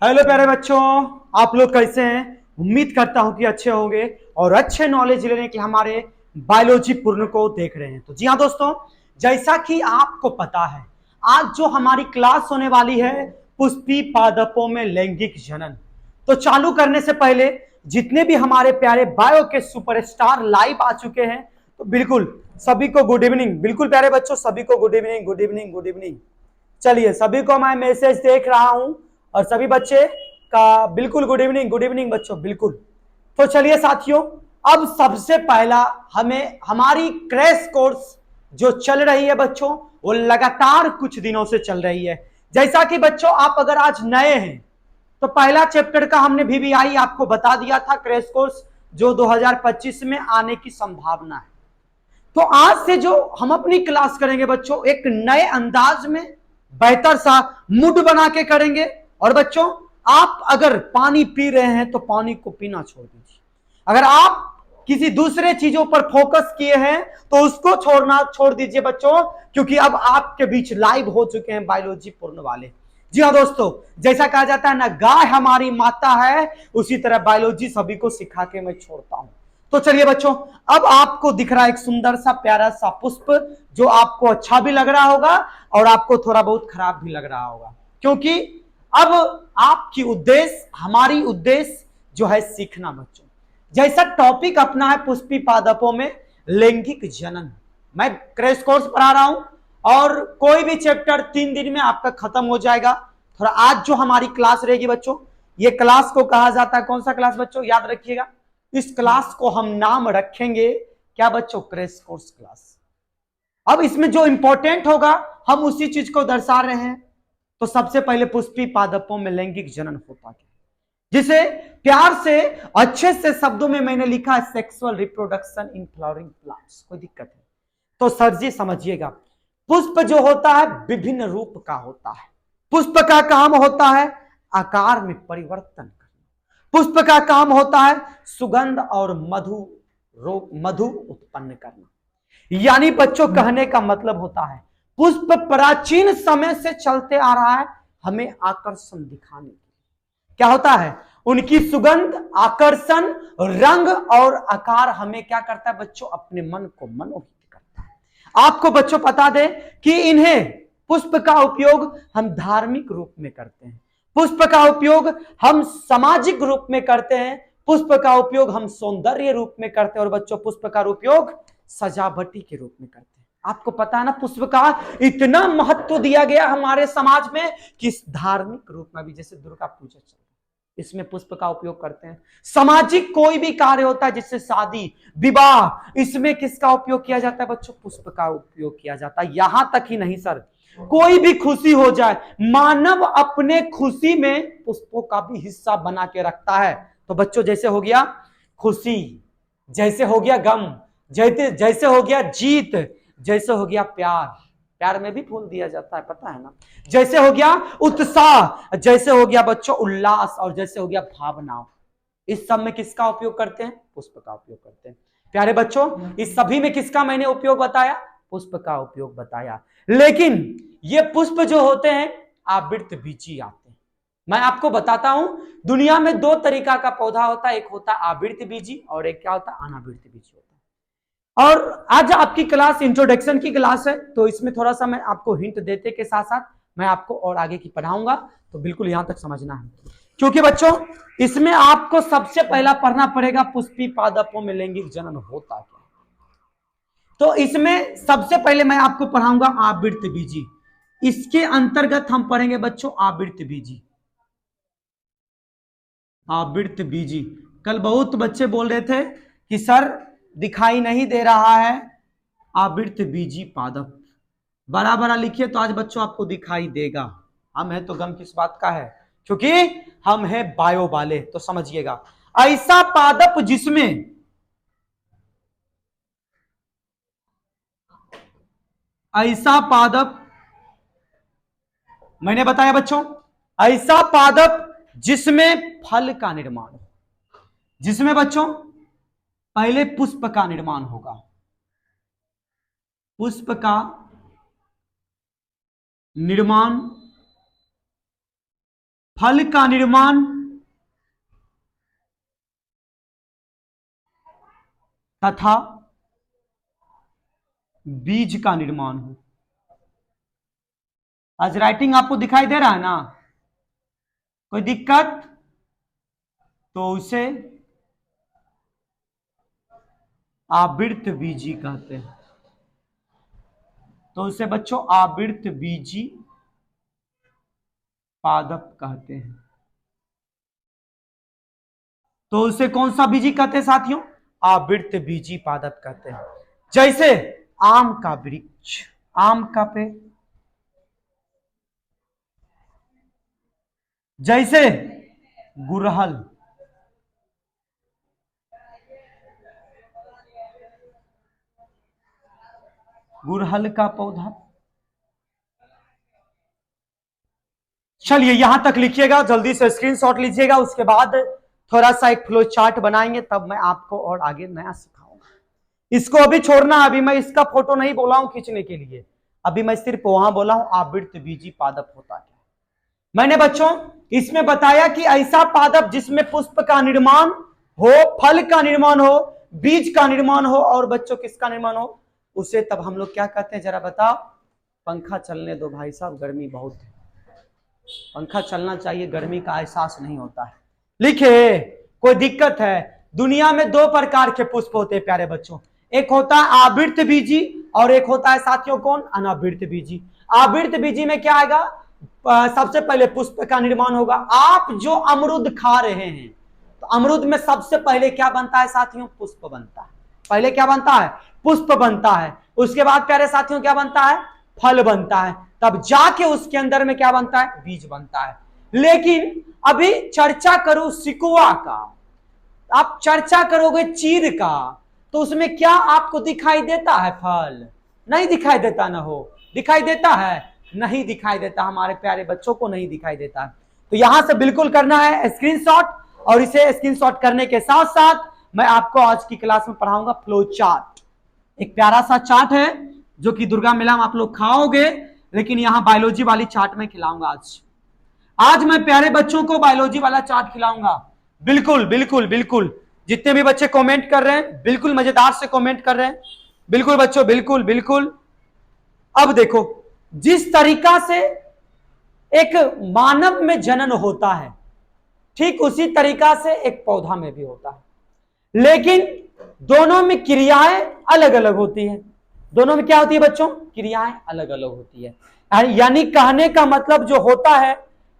Hello प्यारे बच्चों, आप लोग कैसे हैं? उम्मीद करता हूं कि अच्छे होंगे और अच्छे नॉलेज लेने के हमारे बायोलॉजी पूर्ण को देख रहे हैं। तो जी हाँ दोस्तों, जैसा कि आपको पता है, आज जो हमारी क्लास होने वाली है पुष्पी पादपों में लैंगिक जनन। तो चालू करने से पहले जितने भी हमारे प्यारे बायो के सुपरस्टार लाइव आ चुके हैं, तो बिल्कुल सभी को गुड इवनिंग। बिल्कुल प्यारे बच्चों, सभी को good evening, good evening, good evening. चलिए, सभी को मैं मैसेज देख रहा हूं और सभी बच्चे का बिल्कुल गुड इवनिंग, गुड इवनिंग बच्चों, बिल्कुल। तो चलिए साथियों, अब सबसे पहला हमें हमारी क्रैश कोर्स जो चल रही है बच्चों, वो लगातार कुछ दिनों से चल रही है। जैसा कि बच्चों, आप अगर आज नए हैं तो पहला चैप्टर का हमने VVI आपको बता दिया था, क्रैश कोर्स जो 2025 में आने की संभावना है। तो आज से जो हम अपनी क्लास करेंगे बच्चों, एक नए अंदाज में बेहतर सा मूड बना के करेंगे। और बच्चों, आप अगर पानी पी रहे हैं तो पानी को पीना छोड़ दीजिए। अगर आप किसी दूसरे चीजों पर फोकस किए हैं तो उसको छोड़ना छोड़ दीजिए बच्चों, क्योंकि अब आपके बीच लाइव हो चुके हैं बायोलॉजी पूर्ण वाले। जी हाँ दोस्तों, जैसा कहा जाता है ना, गाय हमारी माता है, उसी तरह बायोलॉजी सभी को सिखा के मैं छोड़ता हूं। तो चलिए बच्चों, अब आपको दिख रहा है एक सुंदर सा प्यारा सा पुष्प, जो आपको अच्छा भी लग रहा होगा और आपको थोड़ा बहुत खराब भी लग रहा होगा, क्योंकि अब आपकी उद्देश्य, हमारी उद्देश्य जो है सीखना बच्चों। जैसा टॉपिक अपना है पुष्पी पादपों में लैंगिक जनन, मैं क्रैश कोर्स पढ़ा रहा हूं और कोई भी चैप्टर 3 दिन में आपका खत्म हो जाएगा। थोड़ा आज जो हमारी क्लास रहेगी बच्चों, ये क्लास को कहा जाता है, कौन सा क्लास बच्चों, याद रखिएगा। इस क्लास को हम नाम रखेंगे क्या बच्चों? Crash course class. अब इसमें जो इंपॉर्टेंट होगा हम उसी चीज को दर्शा रहे हैं। तो सबसे पहले पुष्पी पादपों में लैंगिक जनन होता है, जिसे प्यार से अच्छे से शब्दों में मैंने लिखा है sexual reproduction in flowering plants. कोई दिक्कत है तो सर जी समझिएगा। पुष्प जो होता है विभिन्न रूप का होता है। पुष्प का काम होता है आकार में परिवर्तन करना। पुष्प का काम होता है सुगंध और मधु उत्पन्न करना। यानी बच्चों, कहने का मतलब होता है पुष्प प्राचीन समय से चलते आ रहा है हमें आकर्षण दिखाने के लिए। क्या होता है? उनकी सुगंध, आकर्षण, रंग और आकार हमें क्या करता है बच्चों? अपने मन को मनोहित करता है। आपको बच्चों बता दें कि इन्हें, पुष्प का उपयोग हम धार्मिक रूप में करते हैं, पुष्प का उपयोग हम सामाजिक रूप में करते हैं, पुष्प का उपयोग हम सौंदर्य रूप में करते हैं और बच्चों पुष्प का उपयोग सजावटी के रूप में करते हैं। आपको पता है ना, पुष्प का इतना महत्व दिया गया हमारे समाज में कि धार्मिक रूप में भी, जैसे दुर्गा पूजा चल रहा है, इसमें पुष्प का उपयोग करते हैं। सामाजिक कोई भी कार्य होता है, जिससे शादी विवाह, इसमें किसका उपयोग किया जाता है बच्चों? पुष्प का उपयोग किया जाता है। यहां तक ही नहीं सर, कोई भी खुशी हो जाए, मानव अपने खुशी में पुष्पों का भी हिस्सा बना के रखता है। तो बच्चों, जैसे हो गया खुशी, जैसे हो गया गम, जैसे जैसे हो गया जीत, जैसे हो गया प्यार, प्यार में भी फूल दिया जाता है, पता है ना। जैसे हो गया उत्साह, जैसे हो गया बच्चों उल्लास, और जैसे हो गया भावना, इस सब में किसका उपयोग करते हैं? पुष्प का उपयोग करते हैं। प्यारे बच्चों, इस सभी में किसका मैंने उपयोग बताया? पुष्प का उपयोग बताया। लेकिन ये पुष्प जो होते हैं आवृत बीजी आते हैं। मैं आपको बताता हूं, दुनिया में दो तरीका का पौधा होता है, एक होता है आवृत बीजी और एक क्या होता है? अनावृत बीजी होता है। और आज आपकी क्लास इंट्रोडक्शन की क्लास है, तो इसमें थोड़ा सा मैं आपको हिंट देते के साथ साथ मैं आपको और आगे की पढ़ाऊंगा, तो बिल्कुल यहां तक समझना है। क्योंकि बच्चों, इसमें आपको सबसे पहला पढ़ना पड़ेगा पुष्पी पादपों में लैंगिक जनन होता क्या। तो इसमें सबसे पहले मैं आपको पढ़ाऊंगा आवृत बीजी। इसके अंतर्गत हम पढ़ेंगे बच्चों आवृत बीजी। आवृत बीजी, कल बहुत बच्चे बोल रहे थे कि सर दिखाई नहीं दे रहा है आवृत बीजी पादप। बड़ा बड़ा लिखिए तो आज बच्चों आपको दिखाई देगा। हम है तो गम किस बात का है? क्योंकि हम है बायो वाले। तो समझिएगा, ऐसा पादप जिसमें ऐसा पादप, मैंने बताया बच्चों, ऐसा पादप जिसमें फल का निर्माण हो, जिसमें बच्चों पहले पुष्प का निर्माण होगा, पुष्प का निर्माण फल का निर्माण तथा बीज का निर्माण हो। आज राइटिंग आपको दिखाई दे रहा है ना? कोई दिक्कत? तो उसे आवृत्त बीजी कहते हैं। तो उसे बच्चों आवृत्त बीजी पादप कहते हैं। तो उसे कौन सा बीजी कहते हैं साथियों? आवृत्त बीजी पादप कहते हैं। जैसे आम का वृक्ष, आम का पेड़, जैसे गुड़हल, गुड़हल का पौधा। चलिए यहां तक लिखिएगा, जल्दी से स्क्रीनशॉट लीजिएगा, उसके बाद थोड़ा सा एक फ्लो चार्ट बनाएंगे, तब मैं आपको और आगे नया सिखाऊंगा। इसको अभी छोड़ना, अभी मैं इसका फोटो नहीं बोला हूं खींचने के लिए, अभी मैं सिर्फ वहां बोला हूं आवृत्त बीजी पादप होता है। मैंने बच्चों इसमें बताया कि ऐसा पादप जिसमें पुष्प का निर्माण हो, फल का निर्माण हो, बीज का निर्माण हो, और बच्चों किसका निर्माण हो, उसे तब हम लोग क्या कहते हैं जरा बताओ? पंखा चलने दो भाई साहब, गर्मी बहुत है, पंखा चलना चाहिए, गर्मी का एहसास नहीं होता है। लिखे, कोई दिक्कत है? दुनिया में दो प्रकार के पुष्प होते हैं प्यारे बच्चों, एक होता है आवृत्त बीजी और एक होता है साथियों कौन? अनावृत्त बीजी। आवृत्त बीजी में क्या आएगा? सबसे पहले पुष्प का निर्माण होगा। आप जो अमरूद खा रहे हैं तो अमरूद में सबसे पहले क्या बनता है साथियों? पुष्प बनता है। पहले क्या बनता है? पुष्प बनता है। उसके बाद प्यारे साथियों क्या बनता है? फल बनता है। तब जाके उसके अंदर में क्या बनता है? बीज बनता है। लेकिन अभी चर्चा करूं सिकुआ का, आप चर्चा करोगे चीड़ का, तो उसमें क्या आपको दिखाई देता है? फल नहीं दिखाई देता ना? हो दिखाई देता है? नहीं दिखाई देता, हमारे प्यारे बच्चों को नहीं दिखाई देता। तो यहां से बिल्कुल करना है स्क्रीनशॉट, और इसे स्क्रीनशॉट करने के साथ साथ मैं आपको आज की क्लास में पढ़ाऊंगा फ्लो चार्ट। एक प्यारा सा चार्ट है जो कि दुर्गा मेला में आप लोग खाओगे, लेकिन यहां बायोलॉजी वाली चार्ट में खिलाऊंगा। आज मैं प्यारे बच्चों को बायोलॉजी वाला चार्ट खिलाऊंगा। बिल्कुल बिल्कुल बिल्कुल, जितने भी बच्चे कमेंट कर रहे हैं बिल्कुल मजेदार से कमेंट कर रहे हैं, बिल्कुल बच्चों बिल्कुल बिल्कुल। अब देखो, जिस तरीका से एक मानव में जनन होता है, ठीक उसी तरीका से एक पौधा में भी होता है, लेकिन दोनों में क्रियाएं अलग अलग होती हैं। दोनों में क्या होती है बच्चों? क्रियाएं अलग अलग होती है। यानी कहने का मतलब जो होता है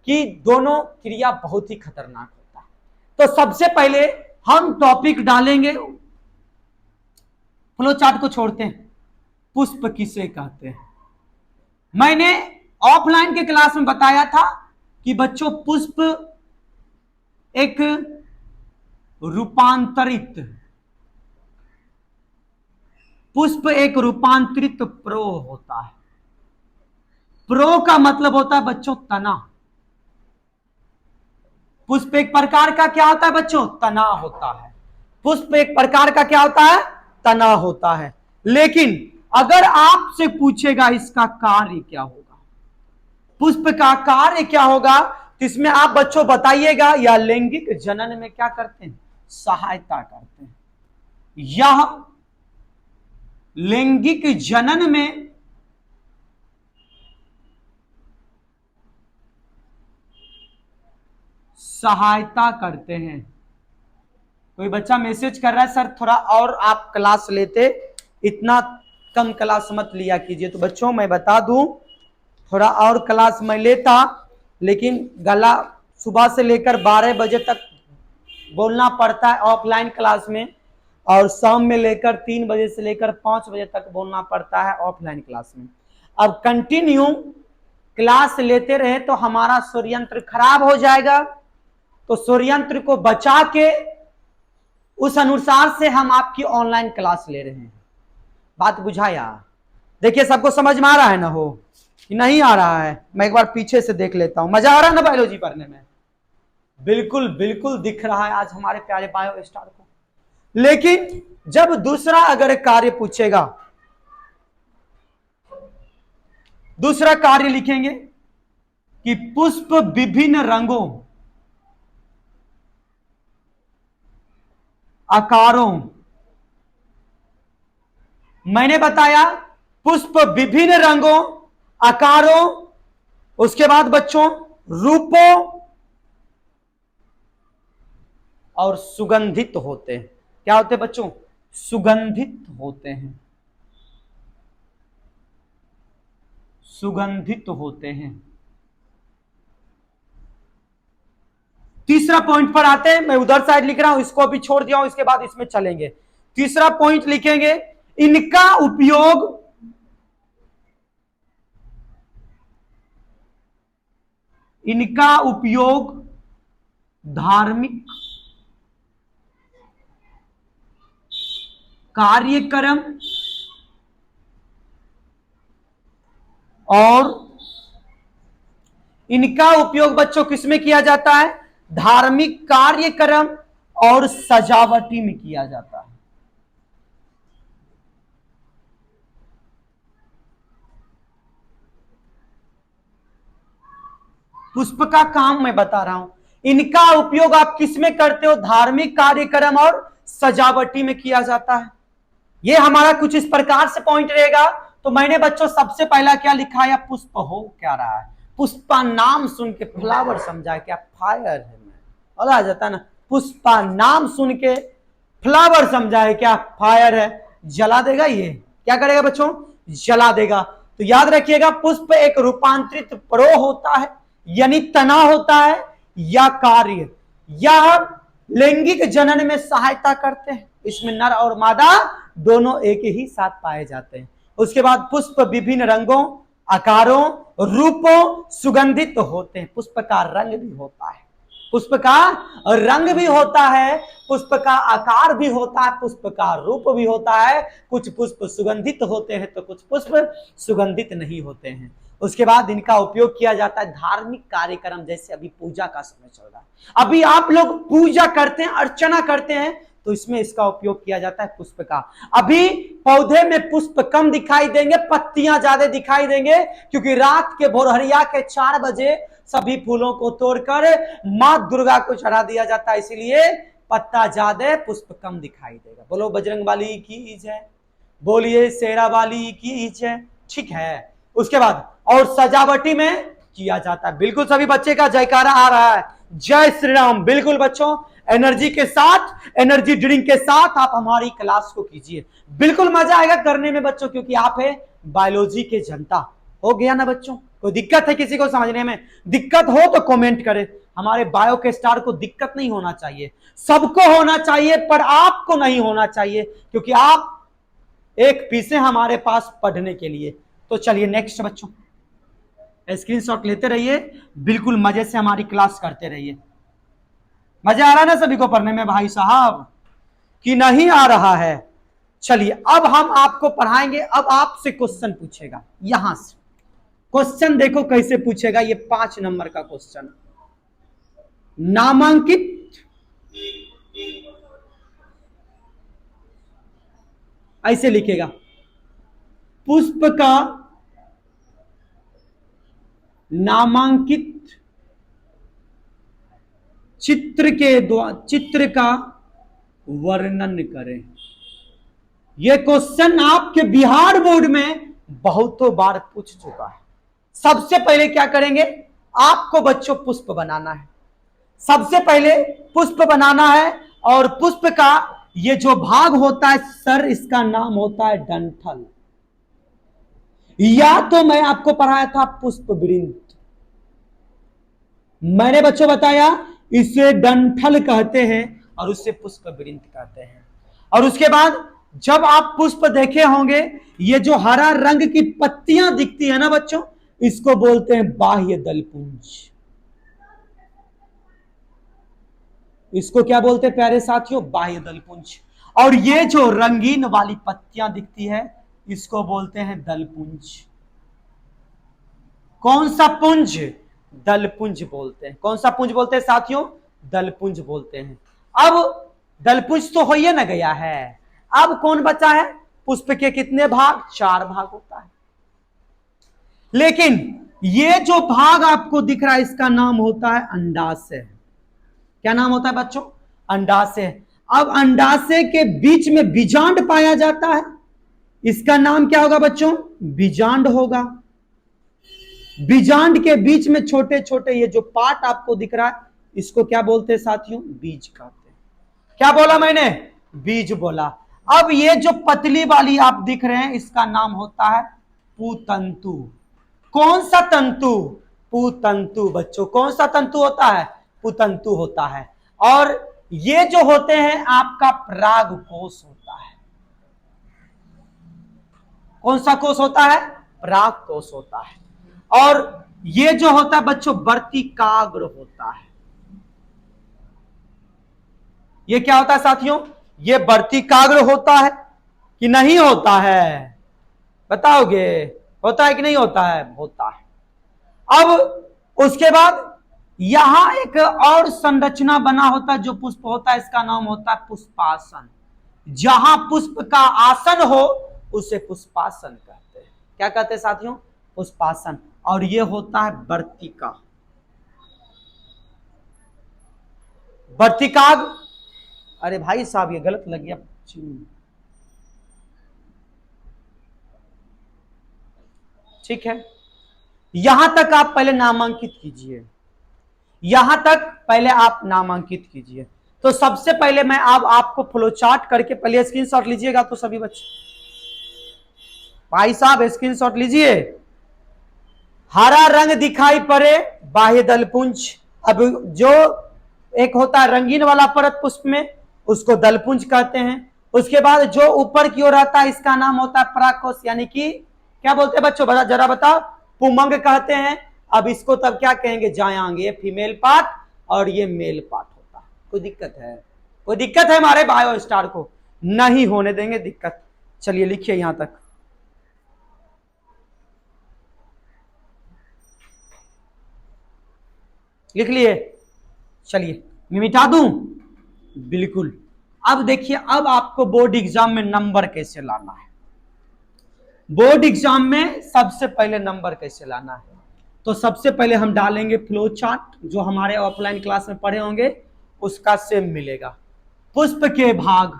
कि दोनों क्रिया बहुत ही खतरनाक होता है। तो सबसे पहले हम टॉपिक डालेंगे, फ्लो चार्ट को छोड़ते हैं, पुष्प किसे कहते हैं। मैंने ऑफलाइन के क्लास में बताया था कि बच्चों पुष्प एक रूपांतरित, पुष्प एक रूपांतरित प्रो होता है। प्रो का मतलब होता है बच्चों तना। पुष्प एक प्रकार का क्या होता है बच्चों? तना होता है। पुष्प एक प्रकार का क्या होता है? तना होता है। लेकिन अगर आपसे पूछेगा इसका कार्य क्या होगा, पुष्प का कार्य क्या होगा, तो इसमें आप बच्चों बताइएगा। या लैंगिक जनन में क्या करते हैं? सहायता करते हैं। यह लैंगिक जनन में सहायता करते हैं। कोई बच्चा मैसेज कर रहा है सर थोड़ा और आप क्लास लेते, इतना कम क्लास मत लिया कीजिए। तो बच्चों मैं बता दूं, थोड़ा और क्लास मैं लेता, लेकिन गला सुबह से लेकर 12 बजे तक बोलना पड़ता है ऑफलाइन क्लास में, और शाम में लेकर 3 बजे से लेकर 5 बजे तक बोलना पड़ता है ऑफलाइन क्लास में। अब कंटिन्यू क्लास लेते रहे तो हमारा सूर्ययंत्र खराब हो जाएगा। तो सूर्ययंत्र को बचा के उस अनुसार से हम आपकी ऑनलाइन क्लास ले रहे हैं। बात बुझाया? देखिए सबको समझ में आ रहा है ना? हो कि नहीं आ रहा है? मैं एक बार पीछे से देख लेता हूं। मजा आ रहा है ना बायोलॉजी पढ़ने में? बिल्कुल बिल्कुल दिख रहा है आज हमारे प्यारे बायो स्टार को। लेकिन जब दूसरा अगर कार्य पूछेगा, दूसरा कार्य लिखेंगे, कि पुष्प विभिन्न रंगों, आकारों, मैंने बताया पुष्प विभिन्न रंगों, आकारों, उसके बाद बच्चों रूपों और सुगंधित होते हैं। क्या होते हैं बच्चों? सुगंधित होते हैं, सुगंधित होते हैं। तीसरा पॉइंट पर आते हैं, मैं उधर साइड लिख रहा हूं, इसको अभी छोड़ दिया हूं, इसके बाद इसमें चलेंगे। तीसरा पॉइंट लिखेंगे, इनका उपयोग धार्मिक कार्यक्रम और इनका उपयोग बच्चों किसमें किया जाता है? धार्मिक कार्यक्रम और सजावटी में किया जाता है। पुष्प का काम मैं बता रहा हूं, इनका उपयोग आप किसमें करते हो? धार्मिक कार्यक्रम और सजावटी में किया जाता है। यह हमारा कुछ इस प्रकार से पॉइंट रहेगा। तो मैंने बच्चों सबसे पहला क्या लिखा है? पुष्प हो क्या रहा है? पुष्पा नाम सुन के फ्लावर समझा क्या फायर है? और आ जाता ना, पुष्पा नाम सुन के फ्लावर समझा है क्या फायर है? जला देगा। ये क्या करेगा बच्चों? जला देगा। तो याद रखिएगा, पुष्प एक रूपांतरित प्रो होता है, यानी तना होता है, या कार्य, या लैंगिक जनन में सहायता करते हैं। इसमें नर और मादा दोनों एक ही साथ पाए जाते हैं। उसके बाद पुष्प विभिन्न रंगों, आकारों, रूपों, सुगंधित होते हैं। पुष्प का रंग भी होता है, पुष्प का रंग भी होता है, पुष्प का आकार भी होता है, पुष्प का रूप भी होता है। कुछ पुष्प सुगंधित होते हैं तो कुछ पुष्प सुगंधित नहीं होते हैं। उसके बाद इनका उपयोग किया जाता है धार्मिक कार्यक्रम, जैसे अभी पूजा का समय चल रहा है, अभी आप लोग पूजा करते हैं, अर्चना करते हैं, तो इसमें इसका उपयोग किया जाता है पुष्प का। अभी पौधे में पुष्प कम दिखाई देंगे, पत्तियां ज्यादा दिखाई देंगे, क्योंकि रात के भोरहरिया के 4 बजे सभी फूलों को तोड़कर मां दुर्गा को चढ़ा दिया जाता है, इसलिए पत्ता ज्यादा, पुष्प कम दिखाई देगा। बोलो बजरंग वाली की जय, बोलिए शेरा वाली की जय। ठीक है। उसके बाद और सजावटी में किया जाता है। बिल्कुल सभी बच्चे का जयकारा आ रहा है, जय श्री राम। बिल्कुल बच्चों, एनर्जी के साथ, एनर्जी ड्रिंक के साथ आप हमारी क्लास को कीजिए, बिल्कुल मजा आएगा करने में बच्चों, क्योंकि आप है बायोलॉजी के जनता। हो गया ना बच्चों? कोई दिक्कत है किसी को समझने में? दिक्कत हो तो कमेंट करें। हमारे बायो के स्टार को दिक्कत नहीं होना चाहिए, सबको होना चाहिए, पर आपको नहीं होना चाहिए, क्योंकि आप एक पीछे हमारे पास पढ़ने के लिए। तो चलिए नेक्स्ट बच्चों, स्क्रीनशॉट लेते रहिए, बिल्कुल मजे से हमारी क्लास करते रहिए। मजा आ रहा है ना सभी को पढ़ने में भाई साहब, कि नहीं आ रहा है? चलिए अब हम आपको पढ़ाएंगे। अब आपसे क्वेश्चन पूछेगा, यहां से क्वेश्चन देखो कैसे पूछेगा। ये 5 नंबर का क्वेश्चन, नामांकित ऐसे लिखेगा, पुष्प का नामांकित चित्र का वर्णन करें। यह क्वेश्चन आपके बिहार बोर्ड में बहुतों बार पूछ चुका है। सबसे पहले क्या करेंगे? आपको बच्चों पुष्प बनाना है, सबसे पहले पुष्प बनाना है, और पुष्प का ये जो भाग होता है सर, इसका नाम होता है डंठल, या तो मैं आपको पढ़ाया था पुष्प वृंत, मैंने बच्चों बताया इसे डंठल कहते हैं और उसे पुष्प वृंत कहते हैं। और उसके बाद जब आप पुष्प देखे होंगे, ये जो हरा रंग की पत्तियां दिखती है ना बच्चों, इसको बोलते हैं बाह्य दलपुंज। इसको क्या बोलते हैं प्यारे साथियों? बाह्य दलपुंज। और ये जो रंगीन वाली पत्तियां दिखती है, इसको बोलते हैं दलपुंज। कौन सा पुंज? दलपुंज बोलते हैं। कौन सा पुंज बोलते हैं साथियों? दलपुंज बोलते हैं। अब दलपुंज तो हो ही ना गया है, अब कौन बचा है? पुष्प के कितने भाग? 4 भाग होता है। लेकिन ये जो भाग आपको दिख रहा है इसका नाम होता है अंडाशय। क्या नाम होता है बच्चों? अंडाशय। अब अंडाशय के बीच में बीजांड पाया जाता है, इसका नाम क्या होगा बच्चों? बीजांड होगा। बीजांड के बीच में छोटे छोटे ये जो पार्ट आपको दिख रहा है इसको क्या बोलते हैं साथियों? बीज कहते हैं। क्या बोला मैंने? बीज बोला। अब ये जो पतली वाली आप दिख रहे हैं इसका नाम होता है पुतंतु। कौन सा तंतु? पुतंतु। बच्चों कौन सा तंतु होता है? पुतंतु होता है। और ये जो होते हैं आपका परागकोश होता है। कौन सा कोश होता है? परागकोश होता है। और ये जो होता है बच्चों वर्तिकाग्र होता है। ये क्या होता है साथियों? ये वर्तिकाग्र होता है कि नहीं होता है? बताओगे? होता है कि नहीं होता है? होता है। अब उसके बाद यहां एक और संरचना बना होता है जो पुष्प होता है, इसका नाम होता है पुष्पासन। जहां पुष्प का आसन हो उसे पुष्पासन कहते हैं। क्या कहते हैं साथियों? पुष्पासन। और ये होता है वर्तिका। वर्तिकाग, अरे भाई साहब ये गलत लग गया। ठीक है, यहां तक आप पहले नामांकित कीजिए। यहां तक पहले आप नामांकित कीजिए। तो सबसे पहले मैं अब आपको फ्लो चार्ट करके, पहले स्क्रीनशॉट लीजिएगा तो सभी बच्चे, भाई साहब स्क्रीनशॉट लीजिए। हरा रंग दिखाई पड़े बाह्य दलपुंज। अब जो एक होता है रंगीन वाला परत पुष्प में उसको दलपुंज कहते हैं। उसके बाद जो ऊपर की ओर आता है इसका नाम होता है परागकोश, यानी कि क्या बोलते हैं बच्चों? जरा बताओ। पुमंग कहते हैं। अब इसको तब क्या कहेंगे? जायांग। ये फीमेल पार्ट और ये मेल पार्ट होता है। कोई दिक्कत है? कोई दिक्कत है हमारे बायो स्टार को? नहीं होने देंगे दिक्कत। चलिए लिखिए यहां तक। लिख लिए? चलिए मैं मिटा दूं? बिल्कुल। अब देखिए, अब आपको बोर्ड एग्जाम में नंबर कैसे लाना है। बोर्ड एग्जाम में सबसे पहले नंबर कैसे लाना है, तो सबसे पहले हम डालेंगे फ्लो चार्ट, जो हमारे ऑफलाइन क्लास में पढ़े होंगे उसका सेम मिलेगा। पुष्प के भाग,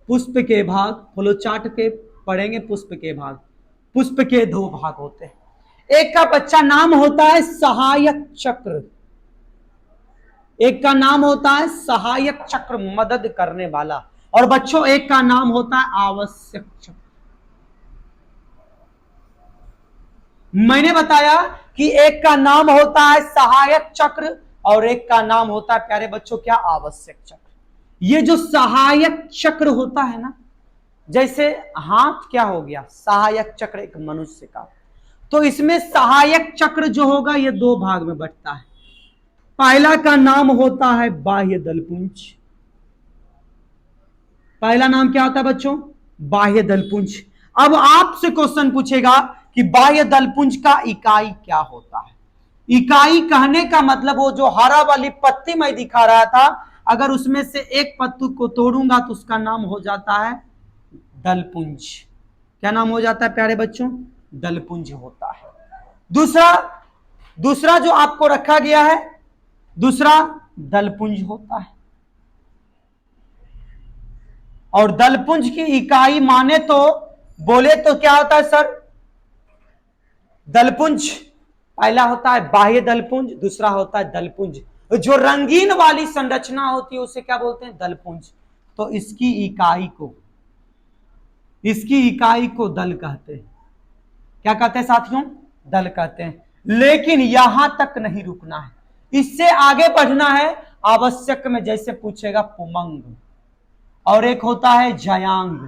पुष्प के भाग फ्लो चार्ट के पढ़ेंगे। पुष्प के भाग, पुष्प के दो भाग होते हैं। एक का बच्चा नाम होता है सहायक चक्र, एक का नाम होता है सहायक चक्र, मदद करने वाला। और बच्चों एक का नाम होता है आवश्यक चक्र। मैंने बताया कि एक का नाम होता है सहायक चक्र और एक का नाम होता है प्यारे बच्चों क्या? आवश्यक चक्र। ये जो सहायक चक्र होता है ना, जैसे हाथ क्या हो गया? सहायक चक्र एक मनुष्य का। तो इसमें सहायक चक्र जो होगा ये दो भाग में बंटता है। पहला का नाम होता है बाह्य दलपुंज। पहला नाम क्या होता है बच्चों? बाह्य दलपुंज। अब आपसे क्वेश्चन पूछेगा कि बाह्य दलपुंज का इकाई क्या होता है। इकाई कहने का मतलब वो जो हरा वाली पत्ती मैं दिखा रहा था, अगर उसमें से एक पत्तू को तोड़ूंगा तो उसका नाम हो जाता है दलपुंज। क्या नाम हो जाता है प्यारे बच्चों? दलपुंज होता है। दूसरा जो आपको रखा गया है, दूसरा दलपुंज होता है। और दलपुंज की इकाई माने तो बोले तो क्या होता है सर? दलपुंज पहला होता है बाह्य दलपुंज, दूसरा होता है दलपुंज। जो रंगीन वाली संरचना होती है उसे क्या बोलते हैं? दलपुंज। तो इसकी इकाई को दल कहते हैं। क्या कहते हैं साथियों? दल कहते हैं। लेकिन यहां तक नहीं रुकना है, इससे आगे बढ़ना है। आवश्यक में जैसे पूछेगा पुमंग, और एक होता है जयांग।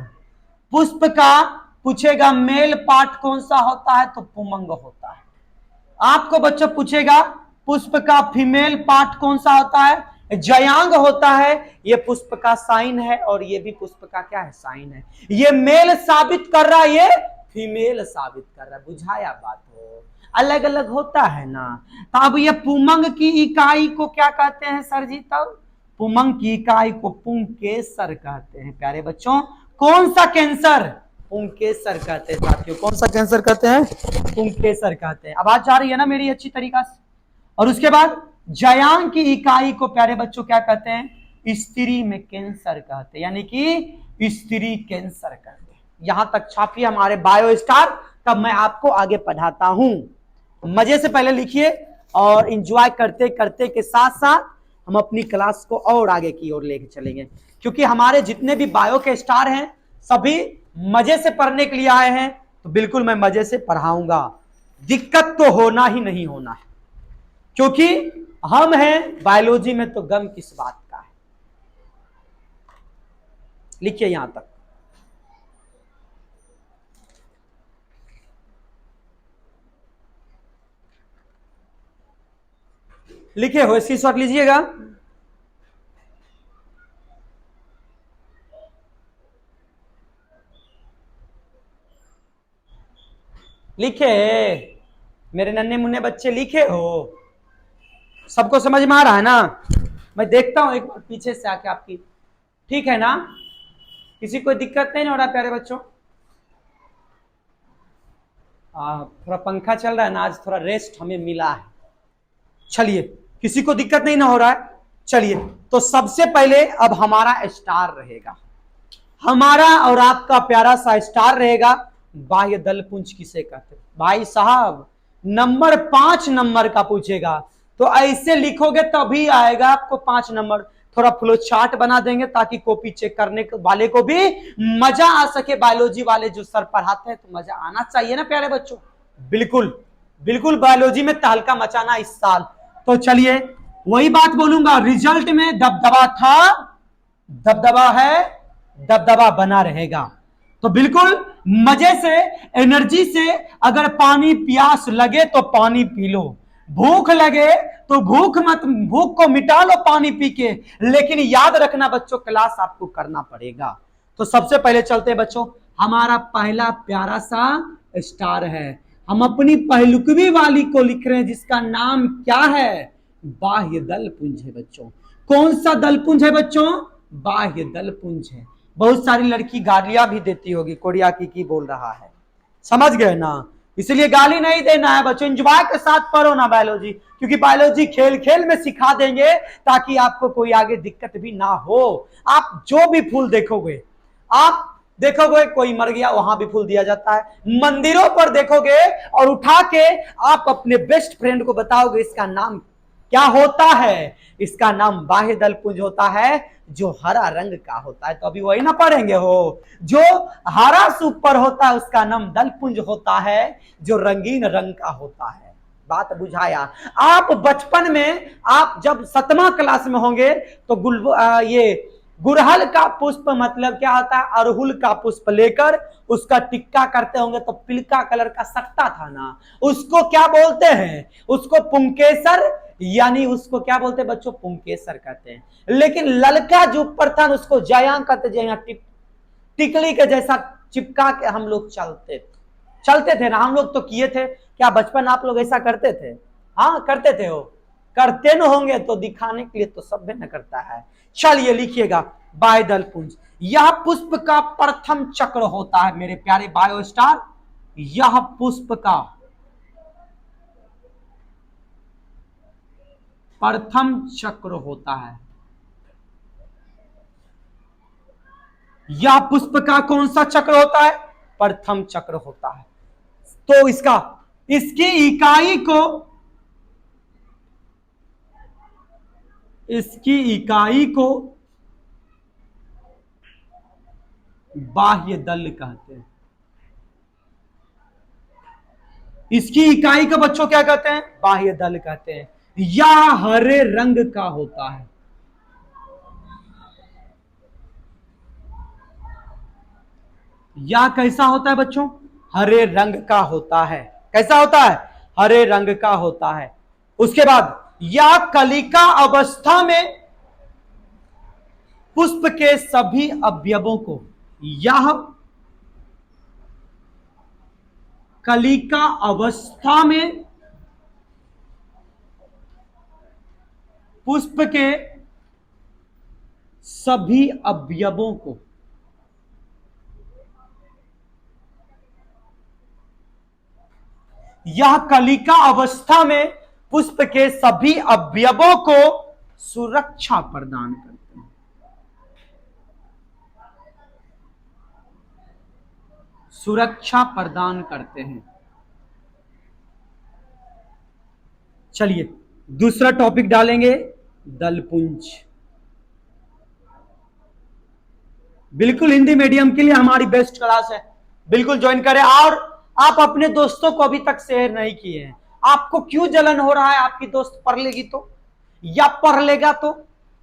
पुष्प का पूछेगा मेल पार्ट कौन सा होता है, तो पुमंग होता है। आपको बच्चों पूछेगा पुष्प का फीमेल पार्ट कौन सा होता है, जयांग होता है। ये पुष्प का साइन है और ये भी पुष्प का क्या है? साइन है। ये मेल साबित कर रहा है, ये फीमेल साबित कर रहा है। बुझाया बात हो? अलग अलग होता है ना। तो अब ये पुमंग की इकाई को क्या कहते हैं सर जी? तब पुमंग की इकाई को पुंकेसर कहते हैं प्यारे बच्चों। कौन सा कैंसर? पुंकेसर कहते हैं साथियों। कौन सा कैंसर कहते हैं? पुंकेसर कहते हैं। आवाज जा रही है ना मेरी अच्छी तरीका से? और उसके बाद जयांग की इकाई को प्यारे बच्चों क्या कहते हैं? स्त्री में कैंसर कहते हैं, यानी कि स्त्री कैंसर कहते हैं। यहां तक छापिए हमारे बायो स्टार, तब मैं आपको आगे पढ़ाता हूं। मजे से पहले लिखिए और इंजॉय करते करते के साथ साथ हम अपनी क्लास को और आगे की ओर लेके चलेंगे, क्योंकि हमारे जितने भी बायो के स्टार हैं सभी मजे से पढ़ने के लिए आए हैं, तो बिल्कुल मैं मजे से पढ़ाऊंगा। दिक्कत तो होना ही नहीं होना है, क्योंकि हम हैं बायोलॉजी में, तो गम किस बात का है। लिखिए यहां तक। लिखे हुए स्क्रीनशॉट लीजिएगा। लिखे मेरे नन्हे मुन्ने बच्चे, लिखे हो? सबको समझ में आ रहा है ना? मैं देखता हूं एक बार पीछे से आके आपकी, ठीक है ना? किसी कोई दिक्कत नहीं हो रहा प्यारे बच्चों? थोड़ा पंखा चल रहा है ना, आज थोड़ा रेस्ट हमें मिला है। चलिए, किसी को दिक्कत नहीं ना हो रहा है? चलिए, तो सबसे पहले अब हमारा स्टार रहेगा, हमारा और आपका प्यारा सा स्टार रहेगा। बाह्य दलपुंज किसे कहते हैं भाई साहब? नंबर 5 नंबर का पूछेगा तो ऐसे लिखोगे तभी आएगा आपको 5 नंबर। थोड़ा फ्लो चार्ट बना देंगे ताकि कॉपी चेक करने वाले को भी मजा आ सके। बायोलॉजी वाले जो सर पढ़ाते हैं तो मजा आना चाहिए ना प्यारे बच्चों? बिल्कुल बिल्कुल, बायोलॉजी में तहलका मचाना इस साल। तो चलिए, वही बात बोलूंगा, रिजल्ट में दबदबा था, दबदबा है, दबदबा बना रहेगा। तो बिल्कुल मजे से, एनर्जी से, अगर पानी प्यास लगे तो पानी पी लो, भूख लगे तो भूख को मिटा लो पानी पी के, लेकिन याद रखना बच्चों, क्लास आपको करना पड़ेगा। तो सबसे पहले चलते हैं बच्चों, हमारा पहला प्यारा सा स्टार है। हम अपनी पहलुकवी वाली को लिख रहे हैं जिसका नाम क्या है? बाह्य दलपुंज है बच्चों। कौन सा दलपुंज है बच्चों? बाह्य दलपुंज है। बहुत सारी लड़की गालियां भी देती होगी, कोरिया की बोल रहा है, समझ गए ना? इसलिए गाली नहीं देना है बच्चों, एंजॉय के साथ पढ़ो ना बायोलॉजी, क्योंकि बायोलॉजी खेल खेल में सिखा देंगे ताकि आपको कोई आगे दिक्कत भी ना हो। आप जो भी फूल देखोगे, आप देखोगे कोई मर गया वहां भी फूल दिया जाता है, मंदिरों पर देखोगे और उठा के आप अपने बेस्ट फ्रेंड को बताओगे इसका नाम क्या होता है? इसका नाम बाह्य दलपुंज होता है, जो हरा रंग का होता है। तो अभी वही ना पढ़ेंगे हो, जो हरा से ऊपर होता है उसका नाम दलपुंज होता है, जो रंगीन रंग का होता है। बात बुझाया? आप बचपन में, आप जब 7वां क्लास में होंगे तो ये गुड़हल का पुष्प मतलब क्या होता है? अड़हुल का पुष्प लेकर उसका टिक्का करते होंगे तो पिलका कलर का सकता था ना, उसको क्या बोलते हैं? उसको पुंकेसर, यानी उसको क्या बोलते हैं बच्चों? पुंकेसर कहते हैं। लेकिन ललका जो ऊपर था उसको जयांग कहते, जयांग टिकली के जैसा चिपका के हम लोग चलते थे ना, हम लोग तो किए थे। क्या बचपन आप लोग ऐसा करते थे? हाँ करते थे हो, करते न होंगे तो दिखाने के लिए तो सब न करता है। चलिए लिखिएगा, बाह्य दलपुंज, यह पुष्प का प्रथम चक्र होता है मेरे प्यारे बायो स्टार। यह पुष्प का प्रथम चक्र होता है। यह पुष्प का कौन सा चक्र होता है? प्रथम चक्र होता है। तो इसकी इकाई को बाह्य दल कहते हैं। इसकी इकाई को बच्चों क्या कहते हैं? बाह्य दल कहते हैं। यह हरे रंग का होता है। यह कैसा होता है बच्चों? हरे रंग का होता है। कैसा होता है? हरे रंग का होता है। उसके बाद यह कलिका अवस्था में पुष्प के सभी अवयवों को, यह कलिका अवस्था में पुष्प के सभी अवयवों को यह कलिका अवस्था में पुष्प के सभी अवयवों को सुरक्षा प्रदान करते हैं। सुरक्षा प्रदान करते हैं। चलिए दूसरा टॉपिक डालेंगे, दलपुंज। बिल्कुल हिंदी मीडियम के लिए हमारी बेस्ट क्लास है, बिल्कुल ज्वाइन करें। और आप अपने दोस्तों को अभी तक शेयर नहीं किए हैं, आपको क्यों जलन हो रहा है? आपकी दोस्त पढ़ लेगी तो या पढ़ लेगा तो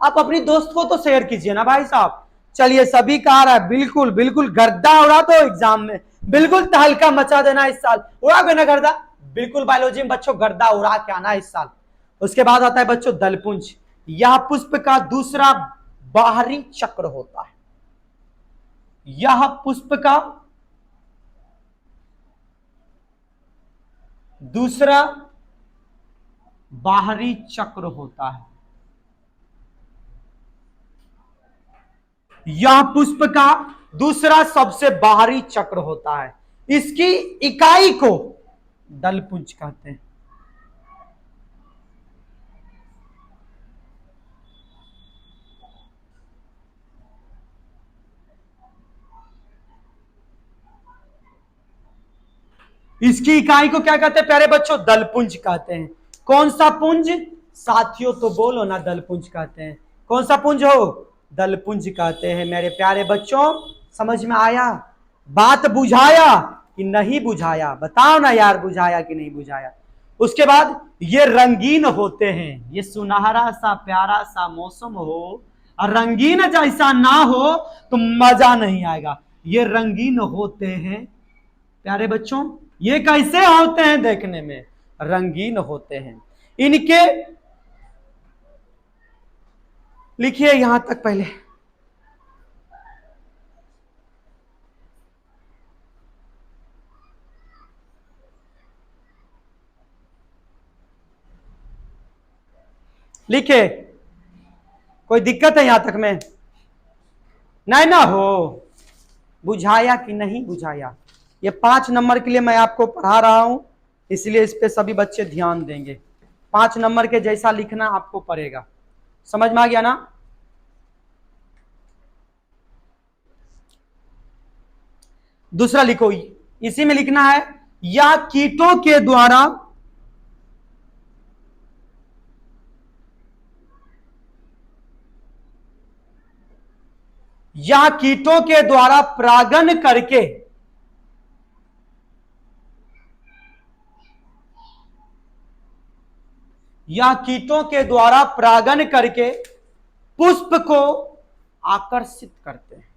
आप अपनी दोस्त को तो शेयर कीजिए ना भाई साहब। चलिए सभी कहा रहा है, बिल्कुल बिल्कुल गर्दा उड़ा दो एग्जाम में, बिल्कुल तहलका मचा देना इस साल। उड़ा ना गर्दा, बिल्कुल बायोलॉजी में बच्चों गर्दा उड़ा के आना इस साल। उसके बाद आता है बच्चों दलपुंज। यह पुष्प का दूसरा बाहरी चक्र होता है। यह पुष्प का दूसरा बाहरी चक्र होता है। यह पुष्प का दूसरा सबसे बाहरी चक्र होता है। इसकी इकाई को दलपुंज कहते हैं। इसकी इकाई को क्या कहते हैं प्यारे बच्चों? दलपुंज कहते हैं। कौन सा पुंज साथियों? तो बोलो ना, दलपुंज कहते हैं। कौन सा पुंज हो? दलपुंज कहते हैं। मेरे प्यारे बच्चों समझ में आया? बात बुझाया कि नहीं बुझाया? बताओ ना यार, बुझाया कि नहीं बुझाया? उसके बाद ये रंगीन होते हैं। ये सुनहरा सा प्यारा सा मौसम हो और रंगीन जैसा ना हो तो मजा नहीं आएगा। ये रंगीन होते हैं प्यारे बच्चों। ये कैसे होते हैं? देखने में रंगीन होते हैं। इनके लिखिए यहां तक पहले। लिखे, कोई दिक्कत है यहां तक में? नहीं ना हो? बुझाया कि नहीं बुझाया? ये 5 नंबर के लिए मैं आपको पढ़ा रहा हूं, इसलिए इस पे सभी बच्चे ध्यान देंगे। 5 नंबर के जैसा लिखना आपको पड़ेगा। समझ में आ गया ना? दूसरा लिखो, इसी में लिखना है या कीटों के द्वारा परागण करके पुष्प को आकर्षित करते हैं।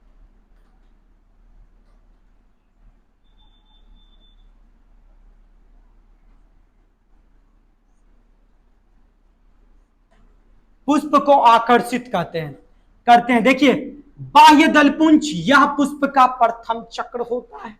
पुष्प को आकर्षित करते हैं। देखिए बाह्य दलपुंज यह पुष्प का प्रथम चक्र होता है।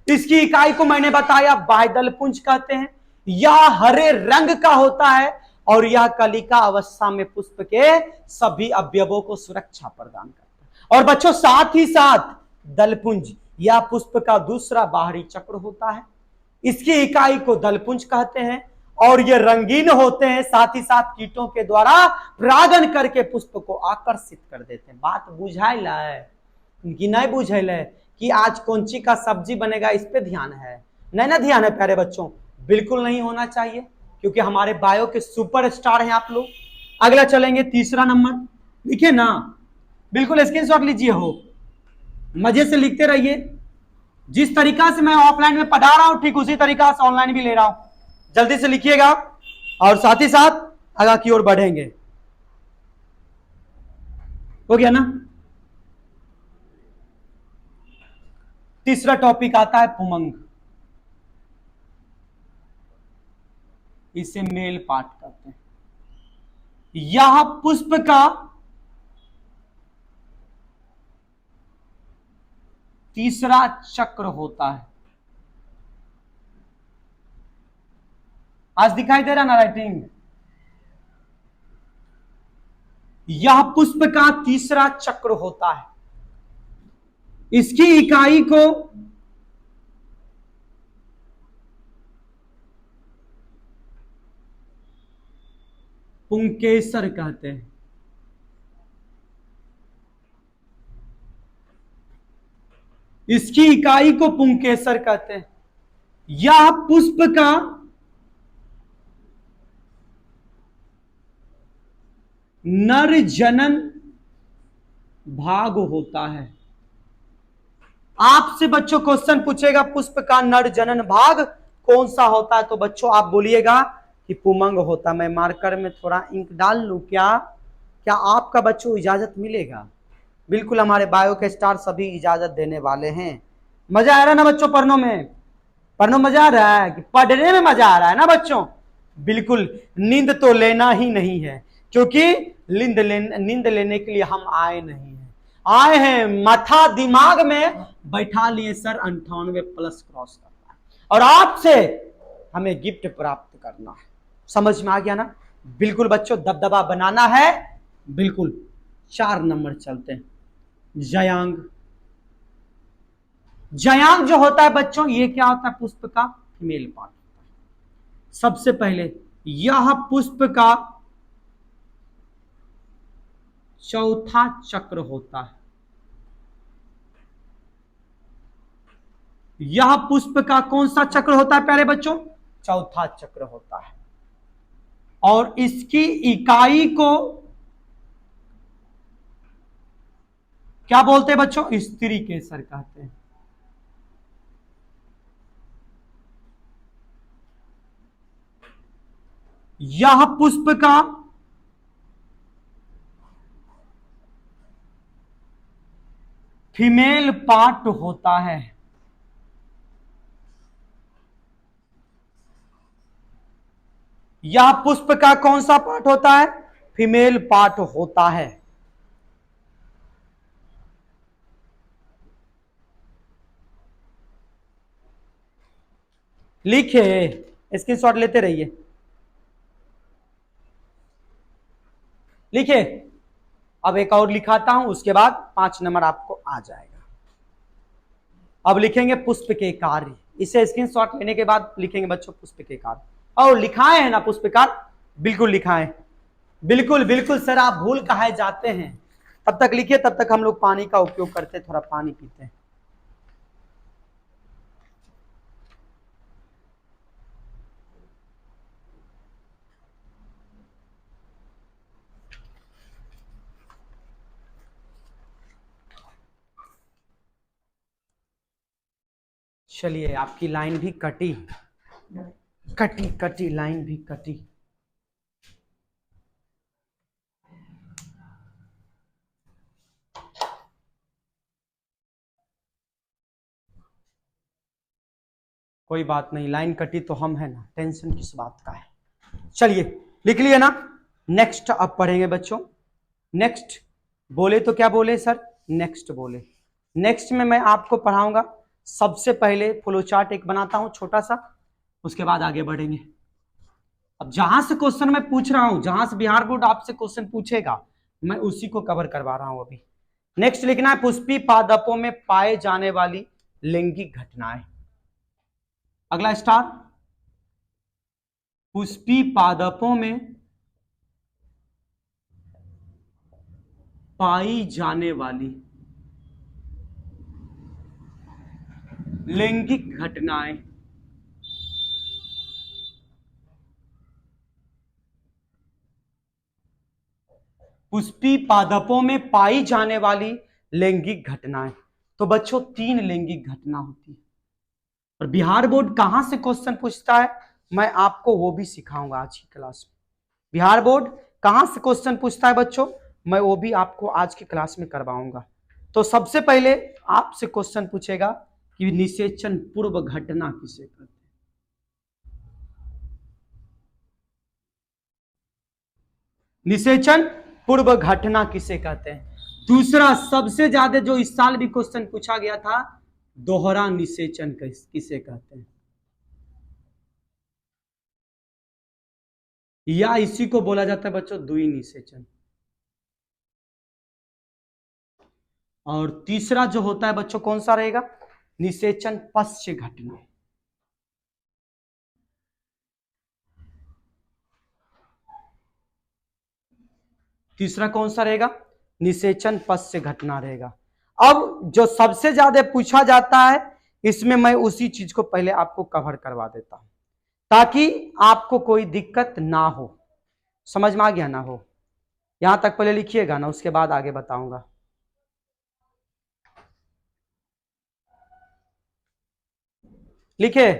इसकी इकाई को मैंने बताया बाह्य दलपुंज कहते हैं। यह हरे रंग का होता है और यह कलिका अवस्था में पुष्प के सभी अवयवों को सुरक्षा प्रदान करता है। और बच्चों साथ ही साथ दलपुंज यह पुष्प का दूसरा बाहरी चक्र होता है। इसकी इकाई को दलपुंज कहते हैं और ये रंगीन होते हैं, साथ ही साथ कीटों के द्वारा परागण करके पुष्प को आकर्षित कर देते हैं। बात बुझाइल है कि नहीं बुझाइल है कि आज कौन ची का सब्जी बनेगा, इस पे ध्यान है? नहीं ना ध्यान है प्यारे बच्चों? बिल्कुल नहीं होना चाहिए, क्योंकि हमारे बायो के सुपरस्टार हैं आप लोग। अगला चलेंगे तीसरा नंबर, लिखिए ना, बिल्कुल स्क्रीनशॉट लीजिए, हो मजे से लिखते रहिए। जिस तरीका से मैं ऑफलाइन में पढ़ा रहा हूं ठीक उसी तरीका से ऑनलाइन भी ले रहा हूं। जल्दी से लिखिएगा और साथ ही साथ आगे की ओर बढ़ेंगे। हो गया ना? तीसरा टॉपिक आता है पुमंग। इसे मेल पाठ करते हैं। यह पुष्प का तीसरा चक्र होता है। आज दिखाई दे रहा ना राइटिंग? यह पुष्प का तीसरा चक्र होता है। इसकी इकाई को पुंकेसर कहते हैं। इसकी इकाई को पुंकेसर कहते हैं। यह पुष्प का नर जनन भाग होता है। आपसे बच्चों क्वेश्चन पूछेगा पुष्प का नर जनन भाग कौन सा होता है, तो बच्चों आप बोलिएगा कि पुमंग होता। मैं मार्कर में थोड़ा इंक डाल लूं क्या? क्या आपका बच्चों इजाजत मिलेगा? बिल्कुल, हमारे बायो के स्टार सभी इजाजत देने वाले हैं। मजा आ रहा है ना बच्चों पढ़ने में? पढ़ने मजा आ रहा है कि पढ़ने में मजा आ रहा है ना बच्चों? बिल्कुल, नींद तो लेना ही नहीं है, क्योंकि नींद लेने के लिए हम आए नहीं हैं। आए हैं माथा दिमाग में बैठा लिए सर 98+ क्रॉस करना है और आपसे हमें गिफ्ट प्राप्त करना है। समझ में आ गया ना? बिल्कुल बच्चों, दबदबा बनाना है। बिल्कुल, 4 नंबर चलते हैं। जयांग। जयांग जो होता है बच्चों, ये क्या होता है? पुष्प का फीमेल पार्ट। सबसे पहले यह पुष्प का चौथा चक्र होता है। यह पुष्प का कौन सा चक्र होता है प्यारे बच्चों? चौथा चक्र होता है। और इसकी इकाई को क्या बोलते हैं बच्चों? स्त्री केसर कहते हैं। यह पुष्प का फीमेल पार्ट होता है। यह पुष्प का कौन सा पार्ट होता है? फीमेल पार्ट होता है। लिखिए, स्क्रीनशॉट लेते रहिए। लिखिए, अब एक और लिखाता हूं, उसके बाद 5 नंबर आपको आ जाएगा। अब लिखेंगे पुष्प के कार्य। इसे स्क्रीनशॉट लेने के बाद लिखेंगे बच्चों पुष्प के कार्य। और लिखाए हैं ना पुष्प कार्य? बिल्कुल लिखाए। बिल्कुल बिल्कुल सर, आप भूल कहा जाते हैं। तब तक लिखिए, तब तक हम लोग पानी का उपयोग करते, थोड़ा पानी पीते हैं। चलिए, आपकी लाइन भी कटी कटी कटी, लाइन भी कटी। कोई बात नहीं, लाइन कटी तो हम है ना, टेंशन किस बात का है। चलिए, लिख लिए ना? नेक्स्ट अब पढ़ेंगे बच्चों। नेक्स्ट बोले तो क्या बोले सर? नेक्स्ट बोले। नेक्स्ट में मैं आपको पढ़ाऊंगा। सबसे पहले फ्लो चार्ट एक बनाता हूं छोटा सा, उसके बाद आगे बढ़ेंगे। अब जहां से क्वेश्चन मैं पूछ रहा हूं, जहां से बिहार बोर्ड आपसे क्वेश्चन पूछेगा, मैं उसी को कवर करवा रहा हूं अभी। नेक्स्ट लिखना है पुष्पी पादपों में पाए जाने वाली लैंगिक घटनाएं। अगला स्टार, पुष्पी पादपों में पाई जाने वाली लैंगिक घटनाएं। पुष्पी पादपों में पाई जाने वाली लैंगिक घटनाएं। तो बच्चों 3 लैंगिक घटना होती है। और बिहार बोर्ड कहां से क्वेश्चन पूछता है, मैं आपको वो भी सिखाऊंगा आज की क्लास में। बिहार बोर्ड कहां से क्वेश्चन पूछता है बच्चों, मैं वो भी आपको आज की क्लास में करवाऊंगा। तो सबसे पहले आपसे क्वेश्चन पूछेगा कि निषेचन पूर्व घटना किसे कहते हैं। निषेचन पूर्व घटना किसे कहते हैं। दूसरा, सबसे ज्यादा जो इस साल भी क्वेश्चन पूछा गया था, दोहरा निषेचन किसे कहते हैं, या इसी को बोला जाता है बच्चों द्वि निषेचन। और तीसरा जो होता है बच्चों कौन सा रहेगा? निषेचन पश्च घटना। तीसरा कौन सा रहेगा? निषेचन पद से घटना रहेगा। अब जो सबसे ज्यादा पूछा जाता है, इसमें मैं उसी चीज को पहले आपको कवर करवा देता हूं ताकि आपको कोई दिक्कत ना हो। समझ में आ गया ना? हो यहां तक पहले लिखिएगा ना, उसके बाद आगे बताऊंगा। लिखे?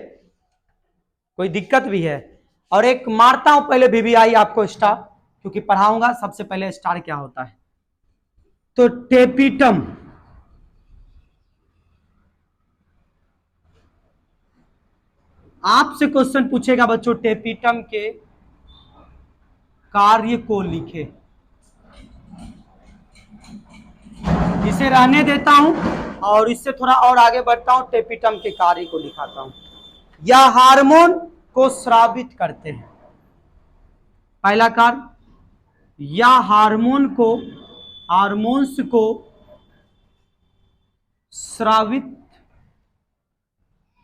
कोई दिक्कत भी है? और एक मारता हूं पहले वीवीआई आपको स्टार, क्योंकि पढ़ाऊंगा सबसे पहले स्टार क्या होता है। तो टेपिटम, आपसे क्वेश्चन पूछेगा बच्चों, टेपिटम के कार्य को लिखे। इसे रहने देता हूं और इससे थोड़ा और आगे बढ़ता हूं, टेपिटम के कार्य को लिखाता हूं। यह हार्मोन को स्रावित करते हैं। पहला कार्य, या हार्मोन्स को स्रावित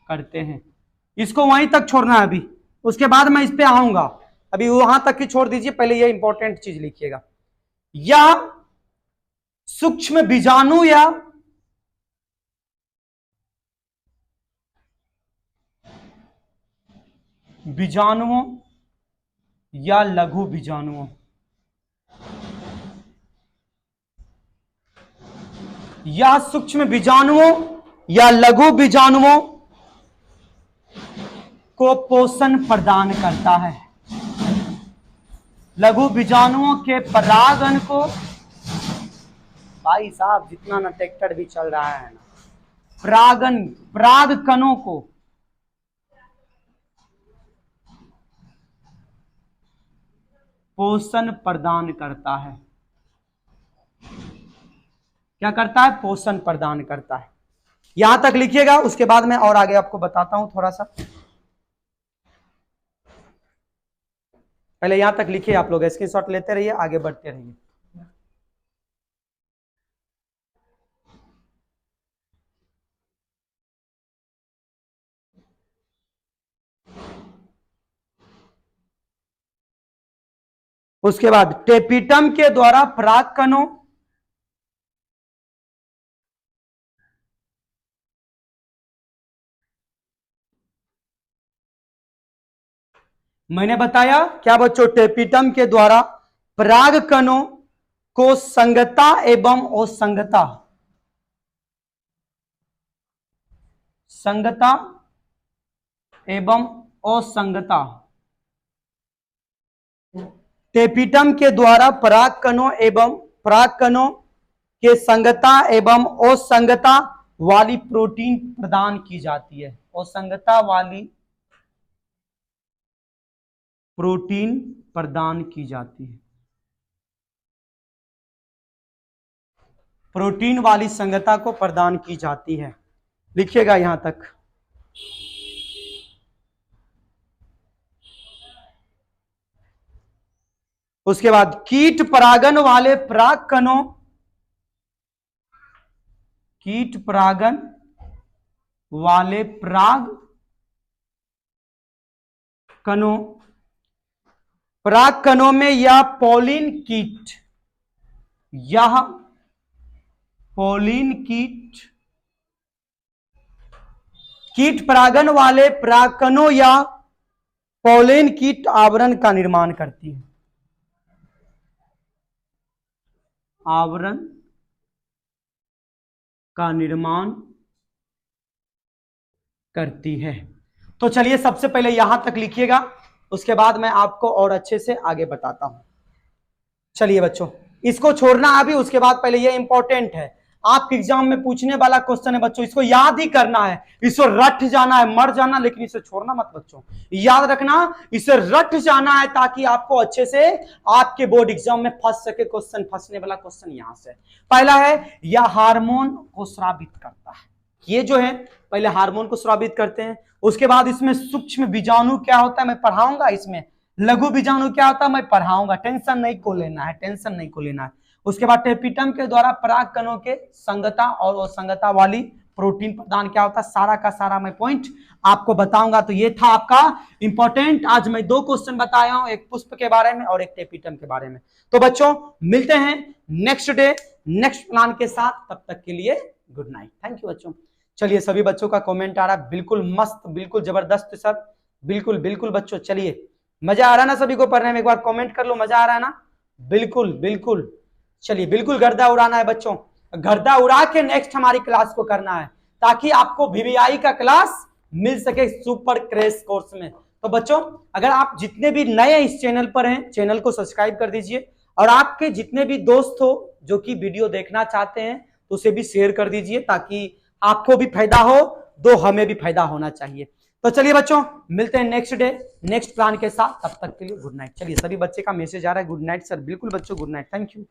करते हैं। इसको वहीं तक छोड़ना है अभी, उसके बाद मैं इस पे आऊंगा। अभी वहां तक ही छोड़ दीजिए, पहले ये इंपॉर्टेंट चीज लिखिएगा। या सूक्ष्म बीजाणु या बीजाणुओं या लघु बीजाणुओं, या सूक्ष्म बीजाणुओं या लघु बीजाणुओं को पोषण प्रदान करता है। लघु बीजाणुओं के परागण को, भाई साहब जितना ना ट्रैक्टर भी चल रहा है ना, पराग कणों को पोषण प्रदान करता है। क्या करता है? पोषण प्रदान करता है। यहां तक लिखिएगा, उसके बाद मैं और आगे आपको बताता हूं थोड़ा सा। पहले यहां तक लिखिए, आप लोग स्क्रीनशॉट लेते रहिए, आगे बढ़ते रहिए। उसके बाद टेपिटम के द्वारा पराग कणों, मैंने बताया क्या बच्चों? टेपिटम के द्वारा पराग कणों को संगता एवं असंगता, संगता एवं असंगता, टेपिटम के द्वारा पराग कणों के संगता एवं असंगता वाली प्रोटीन प्रदान की जाती है। असंगता वाली प्रोटीन प्रदान की जाती है। प्रोटीन वाली संगता को प्रदान की जाती है। लिखिएगा यहां तक। उसके बाद कीट परागन वाले पराग कणों, कीट परागन वाले पराग कणों में यह पॉलिन कीट परागन वाले पराग कणों या पॉलिन कीट आवरण का निर्माण करती है। आवरण का निर्माण करती है। तो चलिए सबसे पहले यहां तक लिखिएगा, उसके बाद मैं आपको और अच्छे से आगे बताता हूं। चलिए बच्चों, इसको छोड़ना अभी, उसके बाद पहले ये इंपॉर्टेंट है, आपके एग्जाम में पूछने वाला क्वेश्चन है बच्चों, इसको याद ही करना है, इसको रट जाना है, मर जाना, लेकिन इसे छोड़ना मत बच्चों, याद रखना, इसे रट जाना है ताकि आपको अच्छे से आपके बोर्ड एग्जाम में फंस सके क्वेश्चन। फंसने वाला क्वेश्चन यहां से पहला है, यह हार्मोन को स्रावित करता है। ये जो है पहले हार्मोन को स्रावित करते हैं, उसके बाद इसमें सूक्ष्म बीजाणु क्या होता है मैं पढ़ाऊंगा, इसमें लघु बीजाणु क्या होता है मैं पढ़ाऊंगा, टेंशन नहीं को लेना है। उसके बाद टेपिटम के द्वारा पराग कणों के संगता और असंगता वाली प्रोटीन प्रदान क्या होता है, सारा का सारा मैं पॉइंट आपको बताऊंगा। तो ये था आपका इंपॉर्टेंट, आज मैं 2 क्वेश्चन बताया हूं, एक पुष्प के बारे में और एक टेपिटम के बारे में। तो बच्चों मिलते हैं नेक्स्ट डे नेक्स्ट प्लान के साथ, तब तक के लिए गुड नाइट, थैंक यू बच्चों। चलिए सभी बच्चों का कमेंट आ रहा है, बिल्कुल मस्त, बिल्कुल जबरदस्त सर, बिल्कुल बिल्कुल बच्चों। चलिए मजा आ रहा है ना सभी को पढ़ने में, एक बार कमेंट कर लो, मजा आ रहा है ना, बिल्कुल बिल्कुल। चलिए बिल्कुल गर्दा उड़ाना है बच्चों, गर्दा उड़ा के नेक्स्ट हमारी क्लास को करना है, ताकि आपको वीवीआई का क्लास मिल सके सुपर क्रैश कोर्स में। तो बच्चों अगर आप जितने भी नए इस चैनल पर हैं, चैनल को सब्सक्राइब कर दीजिए, और आपके जितने भी दोस्त हो जो कि वीडियो देखना चाहते हैं तो उसे भी शेयर कर दीजिए, ताकि आपको भी फायदा हो, दो हमें भी फायदा होना चाहिए। तो चलिए बच्चों मिलते हैं नेक्स्ट डे नेक्स्ट प्लान के साथ, तब तक के लिए गुड नाइट। चलिए सभी बच्चे का मैसेज आ रहा है, गुड नाइट सर, बिल्कुल बच्चों गुड नाइट, थैंक यू।